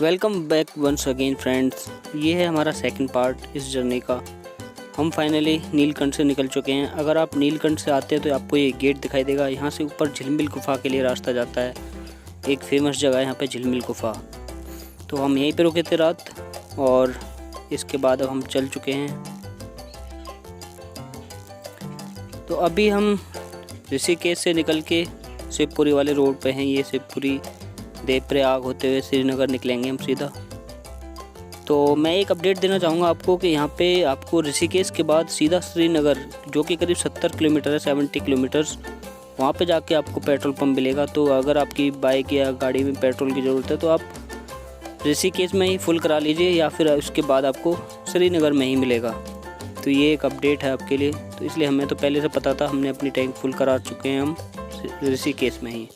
Welcome back once again friends. ये है हमारा सेकंड पार्ट इस जर्नी का। हम फाइनली नीलकंठ से निकल चुके हैं। अगर आप नीलकंठ से आते हैं तो आपको ये गेट दिखाई देगा। यहाँ से ऊपर झिलमिल गुफा के लिए रास्ता जाता है। एक फेमस जगह है यहाँ पे झिलमिल गुफा। तो हम यहीं पे रुके थे रात और इसके बाद अब हम चल चुके हैं। तो अभी हम ऋषिकेश से निकल के शिवपुरी वाले रोड पे हैं। ये शिवपुरी देवप्रयाग होते हुए श्रीनगर निकलेंगे हम सीधा। तो मैं एक अपडेट देना चाहूँगा आपको कि यहाँ पे आपको ऋषिकेश के बाद सीधा श्रीनगर, जो कि करीब 70 किलोमीटर है, 70 किलोमीटर्स, वहाँ पे जाके आपको पेट्रोल पंप मिलेगा। तो अगर आपकी बाइक या गाड़ी में पेट्रोल की ज़रूरत है तो आप ऋषिकेश में ही फुल करा लीजिए या फिर उसके बाद आपको श्रीनगर में ही मिलेगा। तो ये एक अपडेट है आपके लिए। तो इसलिए हमें तो पहले से पता था, हमने अपनी टैंक फुल करा चुके हैं हम ऋषिकेश में ही।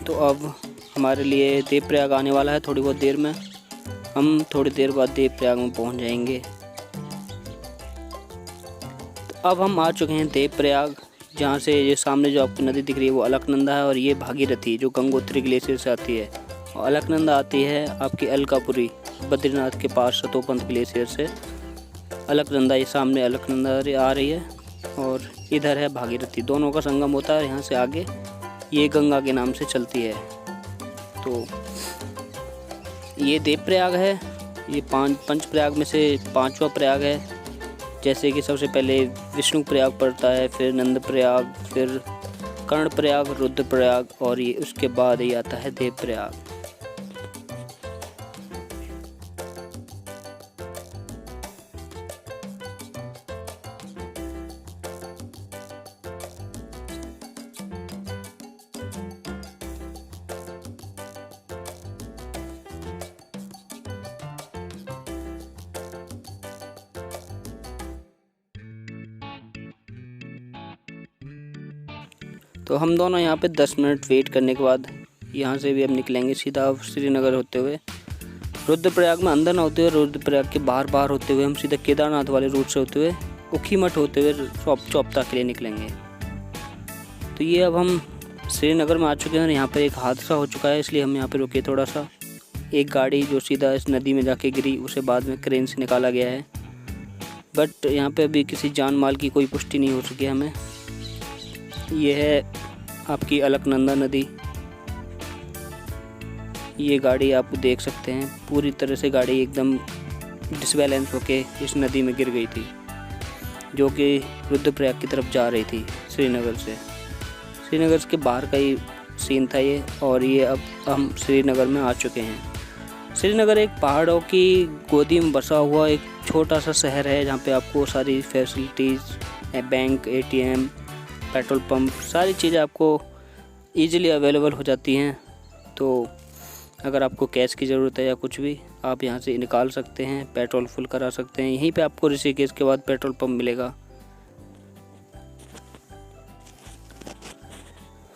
तो अब हमारे लिए देवप्रयाग आने वाला है थोड़ी बहुत देर में। हम थोड़ी देर बाद देवप्रयाग में पहुंच जाएंगे। तो अब हम आ चुके हैं देवप्रयाग, जहां से ये सामने जो आपको नदी दिख रही है वो अलकनंदा है और ये भागीरथी जो गंगोत्री ग्लेशियर से आती है। और अलकनंदा आती है आपकी अलकापुरी बद्रीनाथ के पास सतोपंथ ग्लेशियर से। अलकनंदा ये सामने अलकनंदा आ रही है और इधर है भागीरथी। दोनों का संगम होता है यहाँ से आगे। ये गंगा के नाम से चलती है। तो ये देवप्रयाग है। ये पंच प्रयाग में से पांचवा प्रयाग है। जैसे कि सबसे पहले विष्णु प्रयाग पड़ता है, फिर नंद प्रयाग, फिर कर्ण प्रयाग, रुद्र प्रयाग और ये उसके बाद ये आता है देवप्रयाग। तो हम दोनों यहाँ पे 10 मिनट वेट करने के बाद यहाँ से भी अब निकलेंगे सीधा श्रीनगर होते हुए। रुद्रप्रयाग में अंदर ना होते हुए, रुद्रप्रयाग के बाहर होते हुए हम सीधा केदारनाथ वाले रूट से होते हुए ऊखीमठ होते हुए चौपता के लिए निकलेंगे। तो ये अब हम श्रीनगर में आ चुके हैं और यहाँ पर एक हादसा हो चुका है, इसलिए हम यहाँ पर रुके थोड़ा सा। एक गाड़ी जो सीधा इस नदी में जाके गिरी, उसे बाद में क्रेन से निकाला गया है। बट यहाँ पे अभी किसी जान माल की कोई पुष्टि नहीं हो सकी है हमें। ये है आपकी अलकनंदा नदी। ये गाड़ी आप देख सकते हैं, पूरी तरह से गाड़ी एकदम डिसबैलेंस होके इस नदी में गिर गई थी, जो कि रुद्रप्रयाग की तरफ जा रही थी श्रीनगर से। श्रीनगर के बाहर का ही सीन था ये। और ये अब हम श्रीनगर में आ चुके हैं। श्रीनगर एक पहाड़ों की गोदी में बसा हुआ एक छोटा सा शहर है, जहाँ पे आपको सारी facilities, bank, ATM, petrol pump, सारी चीज़ें आपको ईजिली अवेलेबल हो जाती हैं। तो अगर आपको कैश की ज़रूरत है या कुछ भी, आप यहाँ से निकाल सकते हैं, पेट्रोल फुल करा सकते हैं। यहीं पे आपको ऋषिकेश के बाद पेट्रोल पंप मिलेगा।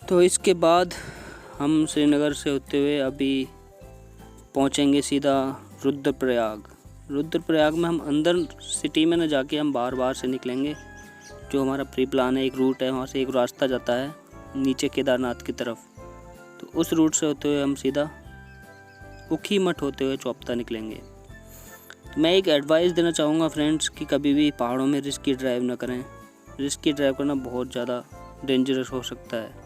तो इसके बाद हम श्रीनगर से होते हुए अभी पहुँचेंगे सीधा रुद्रप्रयाग। रुद्रप्रयाग में हम अंदर सिटी में न जाके हम बाहर से निकलेंगे। जो हमारा प्री प्लान है, एक रूट है, वहाँ से एक रास्ता जाता है नीचे केदारनाथ की तरफ। तो उस रूट से होते हुए हम सीधा ऊखीमठ होते हुए चौपता निकलेंगे। तो मैं एक एडवाइस देना चाहूँगा फ्रेंड्स कि कभी भी पहाड़ों में रिस्की ड्राइव ना करें। रिस्की ड्राइव करना बहुत ज़्यादा डेंजरस हो सकता है।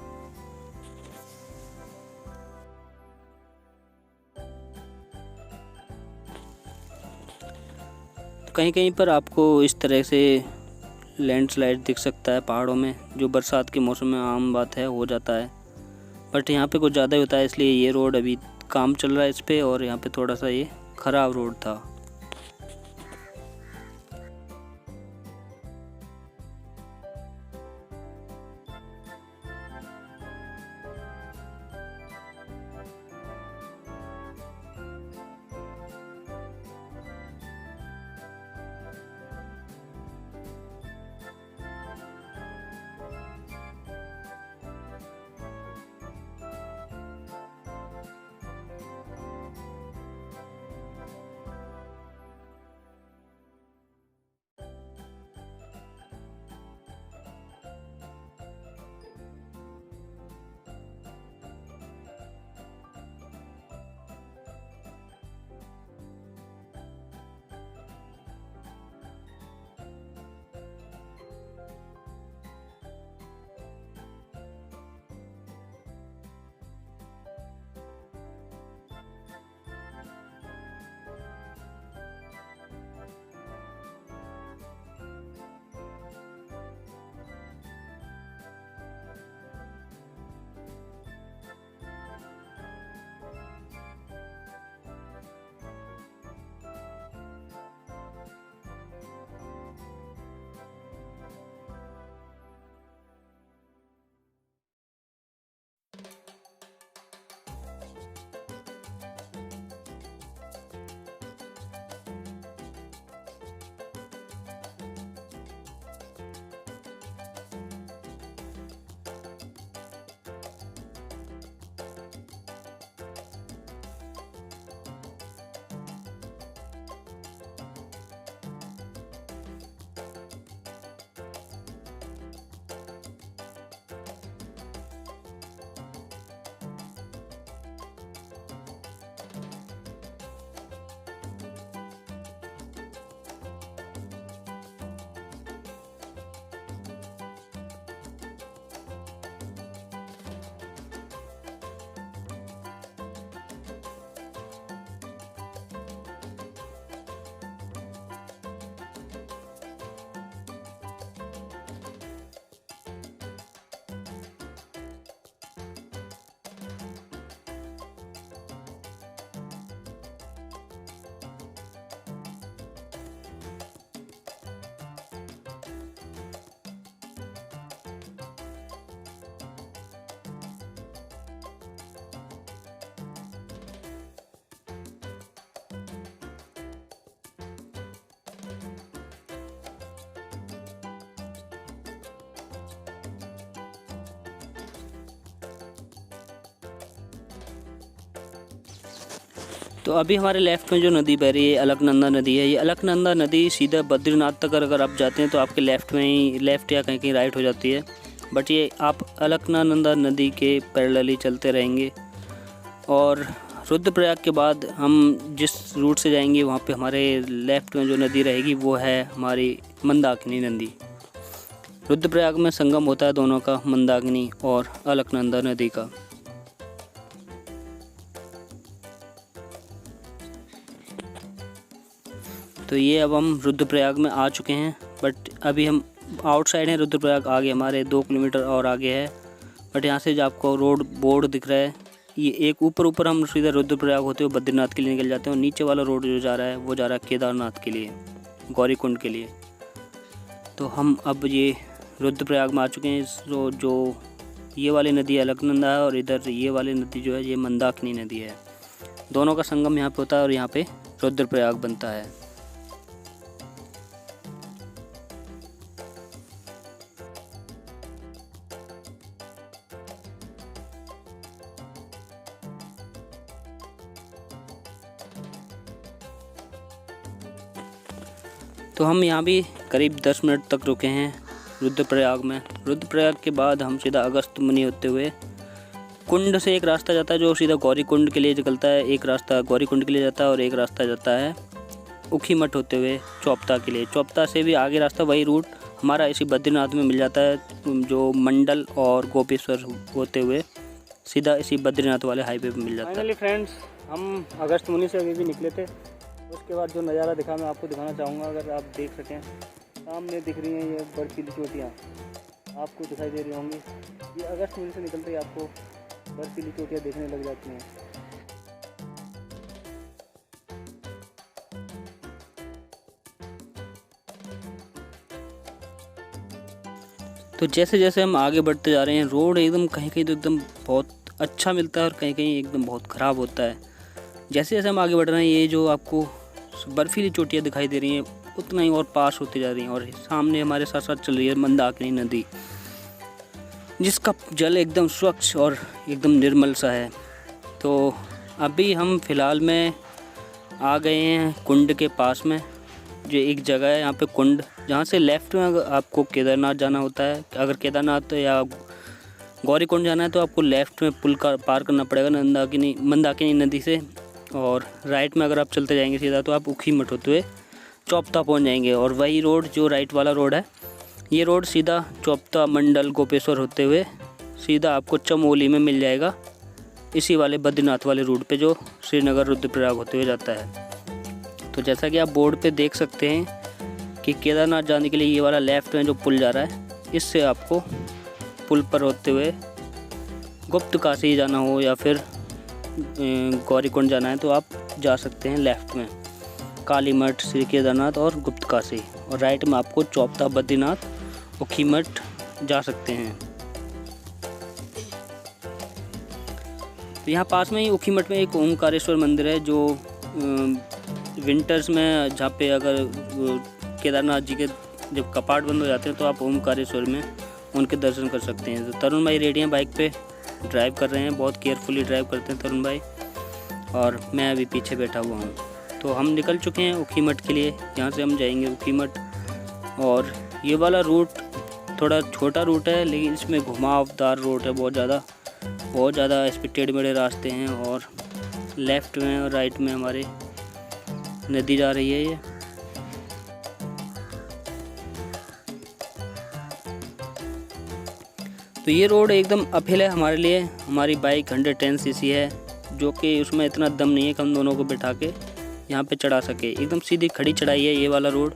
तो कहीं कहीं पर आपको इस तरह से लैंडस्लाइड दिख सकता है पहाड़ों में, जो बरसात के मौसम में आम बात है, हो जाता है। बट यहाँ पे कुछ ज़्यादा ही होता है, इसलिए ये रोड अभी काम चल रहा है इस पे, और यहाँ पे थोड़ा सा ये ख़राब रोड था। तो अभी हमारे लेफ़्ट में जो नदी बह रही है अलकनंदा नदी है। ये अलकनंदा नदी सीधा बद्रीनाथ तक अगर आप जाते हैं तो आपके लेफ़्ट में ही, लेफ़्ट या कहीं कहीं राइट हो जाती है, बट ये आप अलकनंदा नदी के पैरेलल ही चलते रहेंगे। और रुद्रप्रयाग के बाद हम जिस रूट से जाएंगे वहाँ पे हमारे लेफ़्ट में जो नदी रहेगी वो है हमारी मंदाकिनी नदी। रुद्रप्रयाग में संगम होता है दोनों का, मंदाकिनी और अलकनंदा नदी का। तो ये अब हम रुद्रप्रयाग में आ चुके हैं, बट अभी हम आउटसाइड हैं। रुद्रप्रयाग आगे हमारे 2 किलोमीटर और आगे है, बट यहाँ से जो आपको रोड बोर्ड दिख रहा है, ये एक ऊपर हम सीधा रुद्रप्रयाग होते हुए बद्रीनाथ के लिए निकल जाते हैं, और नीचे वाला रोड जो जा रहा है वो जा रहा है केदारनाथ के लिए, गौरीकुंड के लिए। तो हम अब ये रुद्रप्रयाग में आ चुके हैं। जो ये वाली नदी अलकनंदा है और इधर ये वाली नदी जो है ये मंदाकिनी नदी है। दोनों का संगम यहाँ पे होता है और यहाँ पे रुद्रप्रयाग बनता है। तो हम यहाँ भी करीब 10 मिनट तक रुके हैं रुद्रप्रयाग में। रुद्रप्रयाग के बाद हम सीधा अगस्त्यमुनि होते हुए, कुंड से एक रास्ता जाता है जो सीधा गौरीकुंड के लिए निकलता है, एक रास्ता गौरीकुंड के लिए जाता है और एक रास्ता जाता है ऊखीमठ होते हुए चौपता के लिए। चौपता से भी आगे रास्ता, वही रूट हमारा इसी बद्रीनाथ में मिल जाता है, जो मंडल और गोपेश्वर होते हुए सीधा इसी बद्रीनाथ वाले हाईवे पे मिल जाता है। फाइनली फ्रेंड्स, हम अगस्त्यमुनि से अभी भी निकले थे। उसके बाद जो नज़ारा दिखा मैं आपको दिखाना चाहूँगा, अगर आप देख सकें। सामने दिख रही हैं ये बर्फीली चोटियाँ, आपको दिखाई दे रही होंगी। ये अगस्त्यमुनि से निकलते ही आपको बर्फीली चोटियाँ देखने लग जाती हैं। तो जैसे जैसे हम आगे बढ़ते जा रहे हैं, रोड एकदम कहीं कहीं तो एकदम बहुत अच्छा मिलता है और कहीं कहीं एकदम बहुत ख़राब होता है। जैसे जैसे हम आगे बढ़ रहे हैं, ये जो आपको बर्फीली चोटियाँ दिखाई दे रही हैं उतना ही और पास होती जा रही हैं, और सामने हमारे साथ साथ चल रही है मंदाकिनी नदी, जिसका जल एकदम स्वच्छ और एकदम निर्मल सा है। तो अभी हम फ़िलहाल में आ गए हैं कुंड के पास में, जो एक जगह है यहाँ पे कुंड, जहाँ से लेफ़्ट में अगर आपको केदारनाथ जाना होता है, अगर केदारनाथ या गौरीकुंड जाना है तो आपको लेफ़्ट में पुल का पार करना पड़ेगा मंदाकिनी नदी से, और राइट में अगर आप चलते जाएंगे सीधा तो आप ऊखीमठ होते हुए चौपता पहुंच जाएंगे। और वही रोड जो राइट वाला रोड है, ये रोड सीधा चौपता मंडल गोपेश्वर होते हुए सीधा आपको चमोली में मिल जाएगा, इसी वाले बद्रीनाथ वाले रूट पे जो श्रीनगर रुद्रप्रयाग होते हुए जाता है। तो जैसा कि आप बोर्ड पे देख सकते हैं कि केदारनाथ जाने के लिए ये वाला लेफ़्ट में जो पुल जा रहा है, इससे आपको पुल पर होते हुए गुप्त काशी जाना हो या फिर गौरीकुंड जाना है तो आप जा सकते हैं लेफ़्ट में, काली मठ, श्री केदारनाथ और गुप्त काशी, और राइट में आपको चौपता, बद्रीनाथ, ऊखीमठ जा सकते हैं। तो यहाँ पास में ही ऊखीमठ में एक ओमकारेश्वर मंदिर है, जो विंटर्स में, जहाँ पे अगर केदारनाथ जी के जब कपाट बंद हो जाते हैं तो आप ओमकारेश्वर में उनके दर्शन कर सकते हैं। तो तरुण भाई रेडी हैं, बाइक पे ड्राइव कर रहे हैं, बहुत केयरफुली ड्राइव करते हैं तरुण भाई, और मैं अभी पीछे बैठा हुआ हूँ। तो हम निकल चुके हैं ऊखीमठ के लिए, यहाँ से हम जाएंगे ऊखीमठ। और ये वाला रूट थोड़ा छोटा रूट है, लेकिन इसमें घुमावदार रूट है, बहुत ज़्यादा इस पर टेढ़े मेढ़े रास्ते हैं, और लेफ़्ट में और राइट में हमारे नदी जा रही है ये। तो ये रोड एकदम अपहिल है हमारे लिए। हमारी बाइक 110 सीसी है, जो कि उसमें इतना दम नहीं है कि हम दोनों को बिठा के यहाँ पे चढ़ा सके। एकदम सीधी खड़ी चढ़ाई है ये वाला रोड,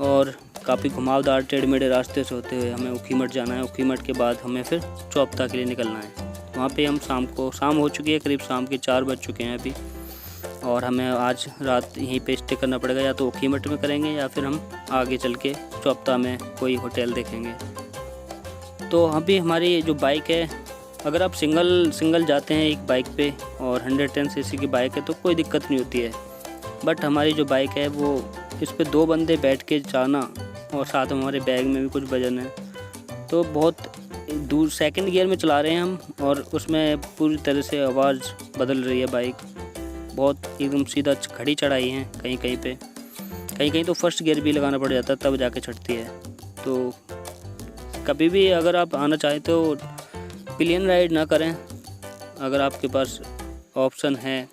और काफ़ी घुमावदार टेढ़े मेढ़े रास्ते से होते हुए हमें ऊखीमठ जाना है। ऊखीमठ के बाद हमें फिर चौपता के लिए निकलना है। वहाँ पे हम शाम हो चुकी है, करीब शाम के 4 बज चुके हैं अभी, और हमें आज रात यहीं पे स्टे करना पड़ेगा। या तो ऊखीमठ में करेंगे या फिर हम आगे चल के चौपता में कोई होटल देखेंगे। तो अभी हमारी जो बाइक है, अगर आप सिंगल जाते हैं एक बाइक पे और 110 सीसी की बाइक है तो कोई दिक्कत नहीं होती है, बट हमारी जो बाइक है वो इस पे 2 बंदे बैठ के जाना, और साथ में हमारे बैग में भी कुछ वजन है, तो बहुत दूर सेकंड गियर में चला रहे हैं हम, और उसमें पूरी तरह से आवाज़ बदल रही है बाइक। बहुत एकदम सीधा खड़ी चढ़ाई है। कहीं कहीं तो फर्स्ट गियर भी लगाना पड़ जाता है तब जाके चढ़ती है। तो कभी भी अगर आप आना चाहें तो पिलियन राइड ना करें। अगर आपके पास ऑप्शन है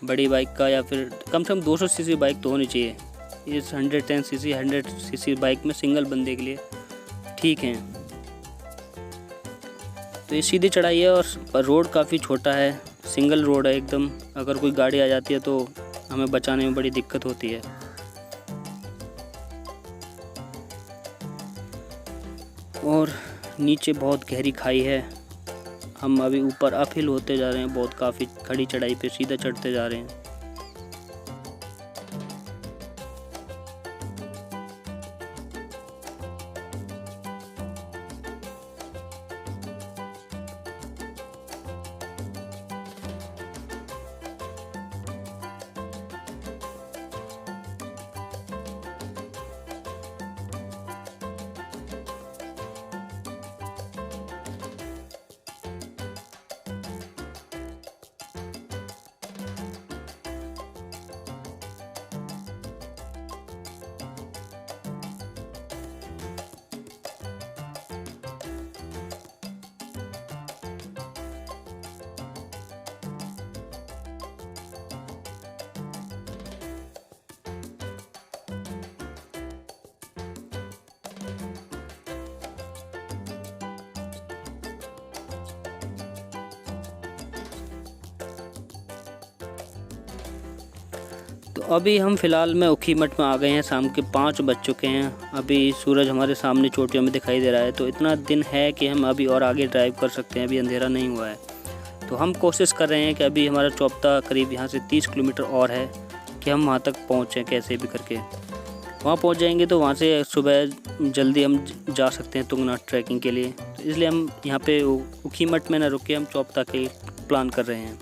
बड़ी बाइक का, या फिर कम से कम 200 सीसी बाइक तो होनी चाहिए। इस 110 सीसी 100 सीसी बाइक में सिंगल बंदे के लिए ठीक है। तो ये सीधी चढ़ाई है और रोड काफ़ी छोटा है, सिंगल रोड है एकदम। अगर कोई गाड़ी आ जाती है तो हमें बचाने में बड़ी दिक्कत होती है। और नीचे बहुत गहरी खाई है। हम अभी ऊपर अपहिल होते जा रहे हैं, बहुत काफ़ी खड़ी चढ़ाई पे सीधा चढ़ते जा रहे हैं। तो अभी हम फ़िलहाल में ऊखीमठ में आ गए हैं। शाम के 5 बज चुके हैं। अभी सूरज हमारे सामने चोटियों में दिखाई दे रहा है। तो इतना दिन है कि हम अभी और आगे ड्राइव कर सकते हैं, अभी अंधेरा नहीं हुआ है। तो हम कोशिश कर रहे हैं कि अभी हमारा चौपता करीब यहाँ से 30 किलोमीटर और है कि हम वहाँ तक पहुँचें कैसे भी करके। वहाँ पहुँच जाएंगे तो वहाँ से सुबह जल्दी हम जा सकते हैं तुंगनाथ ट्रैकिंग के लिए। तो इसलिए हम यहाँ पे ऊखीमठ में न रुक के हम चौपता के प्लान कर रहे हैं।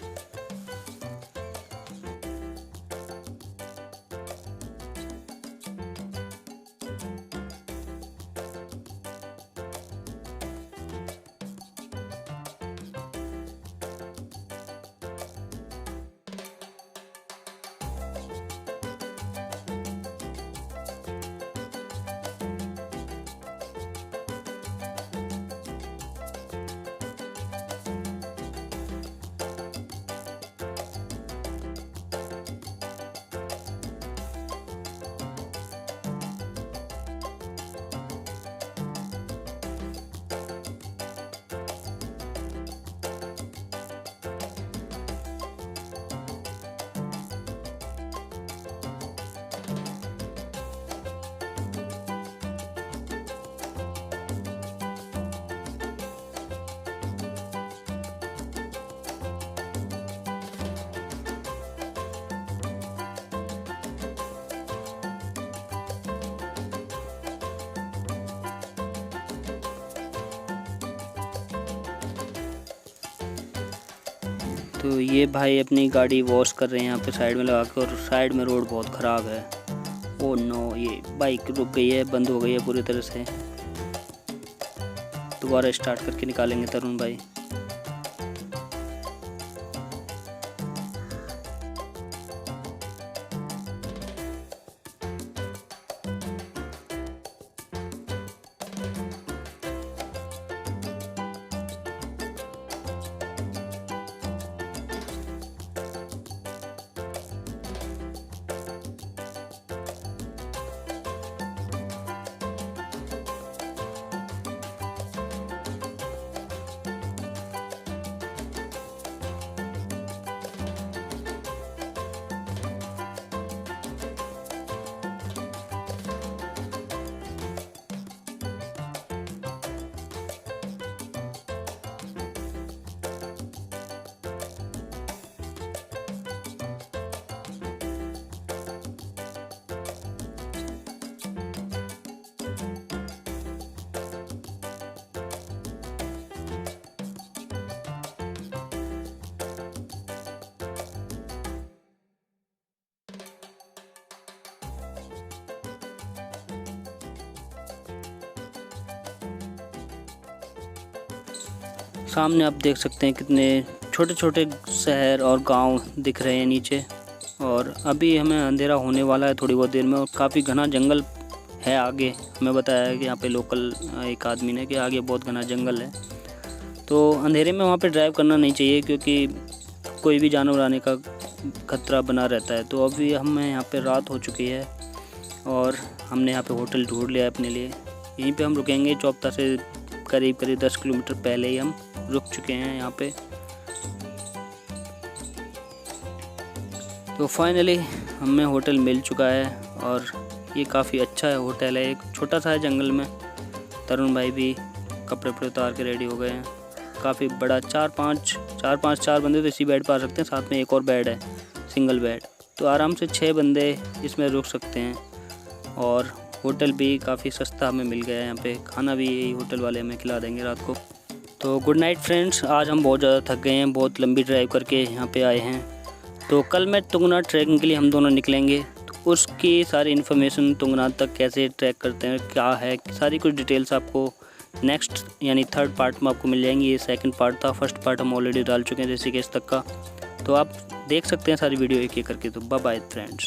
तो ये भाई अपनी गाड़ी वॉश कर रहे हैं यहाँ पे साइड में लगा के, और साइड में रोड बहुत ख़राब है। ओ नो, ये बाइक रुक गई है, बंद हो गई है पूरी तरह से। दोबारा स्टार्ट करके निकालेंगे तरुण भाई। सामने आप देख सकते हैं कितने छोटे छोटे शहर और गांव दिख रहे हैं नीचे। और अभी हमें अंधेरा होने वाला है थोड़ी बहुत देर में, और काफ़ी घना जंगल है आगे। हमें बताया है कि यहाँ पे लोकल एक आदमी ने कि आगे बहुत घना जंगल है, तो अंधेरे में वहाँ पे ड्राइव करना नहीं चाहिए क्योंकि कोई भी जानवर आने का खतरा बना रहता है। तो अभी हमें यहाँ पे रात हो चुकी है और हमने यहाँ पे होटल ढूंढ लिया है अपने लिए। यहीं पे हम रुकेंगे। चौपता से करीब 10 किलोमीटर पहले ही हम रुक चुके हैं यहाँ पे। तो फाइनली हमें होटल मिल चुका है और ये काफ़ी अच्छा है होटल है। एक छोटा सा है जंगल में। तरुण भाई भी कपड़े वपड़े उतार के रेडी हो गए हैं। काफ़ी बड़ा 4 बंदे तो इसी बेड पर आ सकते हैं। साथ में एक और बेड है, सिंगल बेड, तो आराम से 6 बंदे इसमें रुक सकते हैं। और होटल भी काफ़ी सस्ता हमें मिल गया है। यहाँ पे खाना भी यही होटल वाले हमें खिला देंगे रात को। तो गुड नाइट फ्रेंड्स। आज हम बहुत ज़्यादा थक गए हैं, बहुत लंबी ड्राइव करके यहाँ पे आए हैं। तो कल मैं तुंगनाथ ट्रैकिंग के लिए हम दोनों निकलेंगे। तो उसकी सारी इन्फॉर्मेशन, तुंगनाथ तक कैसे ट्रैक करते हैं, क्या है, सारी कुछ डिटेल्स आपको नेक्स्ट यानी 3rd पार्ट में आपको मिल जाएंगी। ये 2nd पार्ट था, 1st पार्ट हम ऑलरेडी डाल चुके हैं ऋषिकेश तक का। तो आप देख सकते हैं सारी वीडियो एक एक करके। तो बाय बाय फ्रेंड्स।